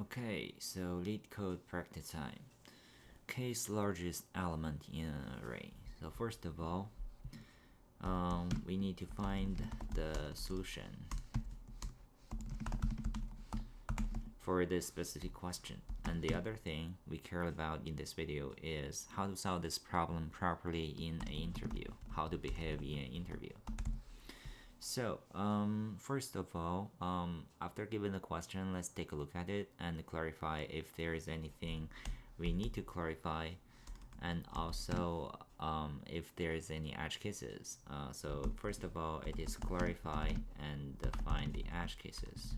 Okay, so Leetcode practice time. Case largest element in an array. So first of all, we need to find the solution for this specific question. And the other thing we care about in this video is how to solve this problem properly in an interview, how to behave in an interview. So, first of all, after given the question, let's take a look at it and clarify if there is anything we need to clarify, and also if there is any edge cases. So first of all, it is clarify and define the edge cases.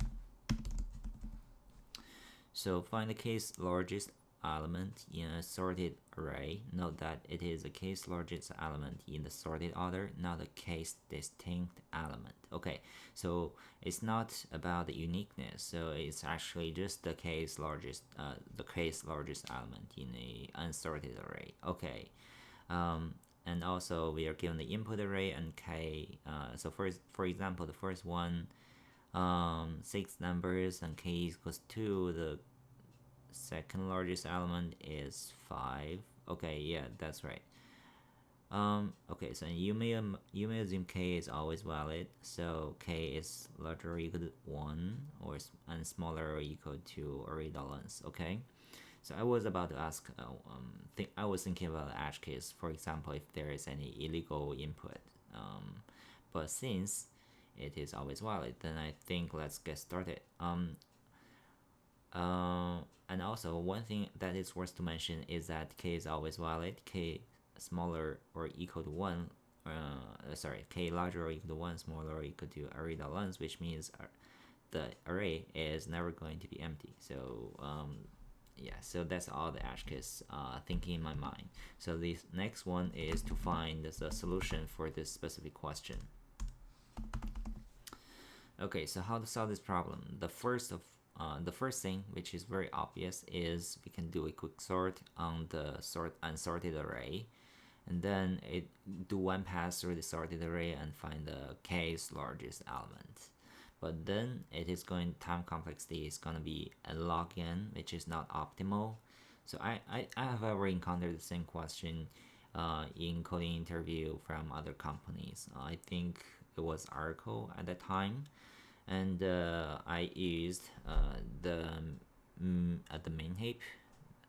So find the case largest element in a sorted array. Note that it is a case largest element in the sorted order, not a case distinct element. Okay, so it's not about the uniqueness, so it's actually just the case largest element in a unsorted array. Okay, and also we are given the input array and k. So for example, the first one, 6 numbers and k equals 2. The second largest element is 5. Okay, yeah, that's right. Okay, so you may assume k is always valid, so k is larger or equal to 1 and smaller or equal to array.length. Okay, so I was about to ask, I was thinking about the edge case, for example, if there is any illegal input, but since it is always valid, then I think let's get started. And also one thing that is worth to mention is that k is always valid. K smaller or equal to 1, k larger or equal to 1, smaller or equal to array.length, which means the array is never going to be empty. So yeah, so that's all the edge case thinking in my mind. So this next one is to find the solution for this specific question. Okay, so how to solve this problem? The first thing, which is very obvious, is we can do a quick sort on the unsorted array, and then do one pass through the sorted array and find the case largest element. But then time complexity is going to be a log n, which is not optimal. So I have ever encountered the same question in coding interview from other companies. I think it was Oracle at that time, and I used the main heap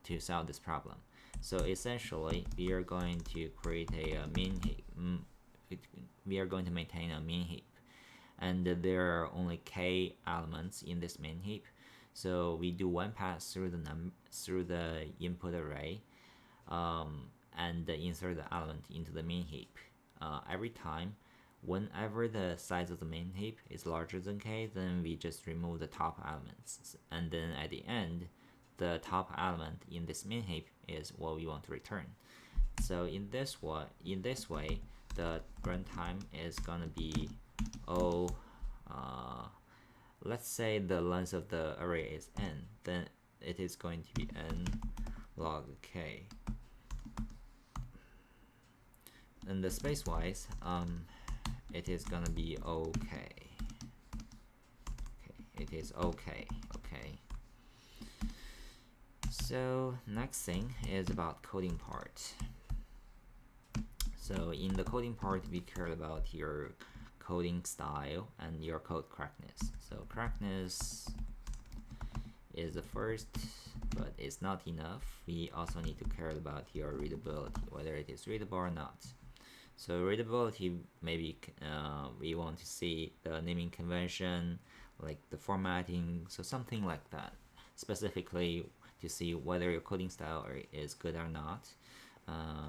to solve this problem. So essentially, we are going to create a main heap. We are going to maintain a main heap, and there are only k elements in this main heap. So we do one pass through the input array, and insert the element into the main heap. Every time, whenever the size of the main heap is larger than k, then we just remove the top elements, and then at the end, the top element in this main heap is what we want to return. So in this way, the runtime is gonna be let's say the length of the array is n, then it is going to be n log k. And the space wise, it is gonna be okay. It is okay. So next thing is about coding part. So in the coding part, we care about your coding style and your code correctness. So correctness is the first, but it's not enough. We also need to care about your readability, whether it is readable or not. So readability, maybe we want to see the naming convention, like the formatting, so something like that, specifically to see whether your coding style is good or not.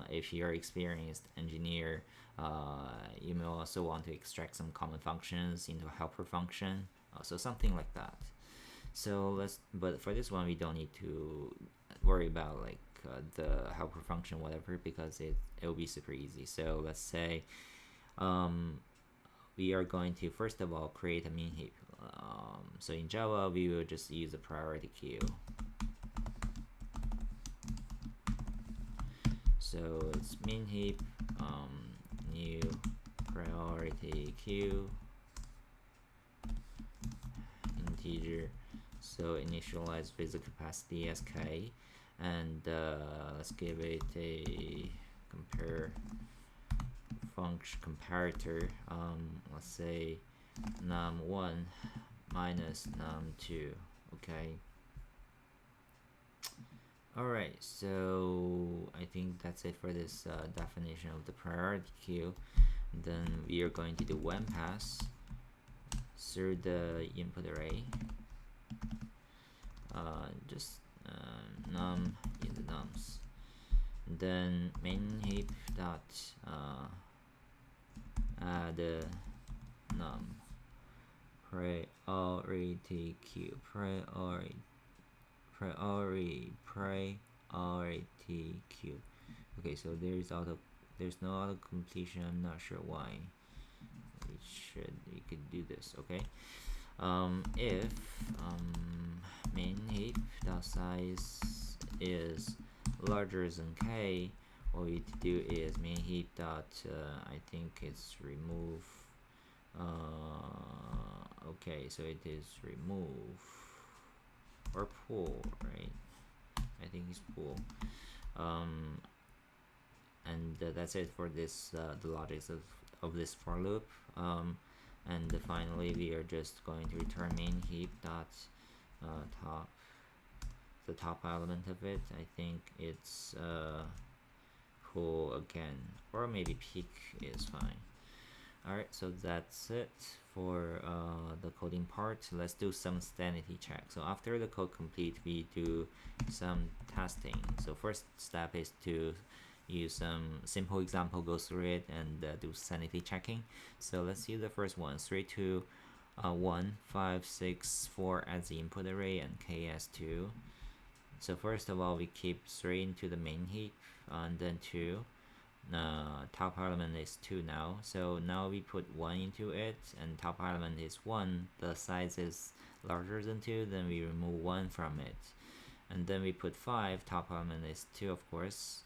If you're an experienced engineer, you may also want to extract some common functions into a helper function, so something like that. So but for this one, we don't need to worry about like the helper function, whatever, because it will be super easy. So let's say we are going to first of all create a main heap. So in Java, we will just use a priority queue. So it's main heap, new priority queue, integer So initialize visit capacity as k, and let's give it a compare function comparator. Let's say num1 minus num2. Okay. Alright, so I think that's it for this definition of the priority queue. Then we are going to do when pass through the input array, just num in the nums. Then main heap dot add num priority queue priority queue. Okay, so there's no auto completion. I'm not sure why. We could do this. Okay. If main heap dot size is larger than k, what we need to do is main heap dot I think it's remove. Okay, so it is remove or pull, right? I think it's pull. And that's it for this the logics of this for loop. And finally we are just going to return main heap dot top, the top element of it. I think it's pull again, or maybe peak is fine. Alright, so that's it for the coding part. Let's do some sanity check. So after the code complete, we do some testing. So first step is to use some simple example, go through it and do sanity checking. So let's see the first one, 3 2 1 5 6 4 as the input array and k as 2. So first of all, we keep 3 into the main heap, and then 2. Top element is 2 now, so now we put 1 into it, and top element is 1. The size is larger than 2, then we remove 1 from it, and then we put 5. Top element is 2, of course,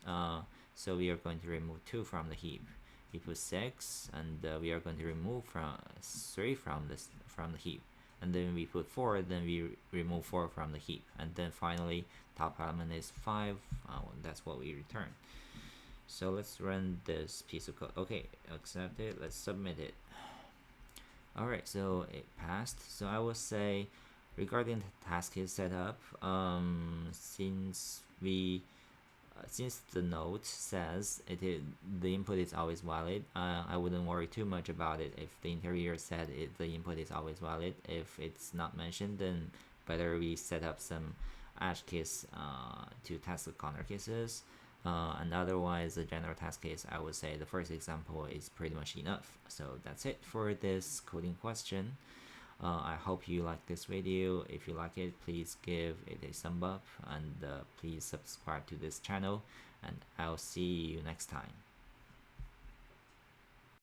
so we are going to remove 2 from the heap. We put 6, and we are going to remove 3 from the heap, and then we put 4, then we remove 4 from the heap, and then finally top element is 5. That's what we return. So let's run this piece of code. Okay, accept it. Let's submit it. Alright, so it passed. So I will say, regarding the task is set up, since the note says the input is always valid, I wouldn't worry too much about it. If the interpreter said the input is always valid, if it's not mentioned, then better we set up some edge case to test the corner cases. And otherwise, the general test case, I would say the first example is pretty much enough. So that's it for this coding question. I hope you like this video. If you like it, please give it a thumb up, and please subscribe to this channel, and I'll see you next time.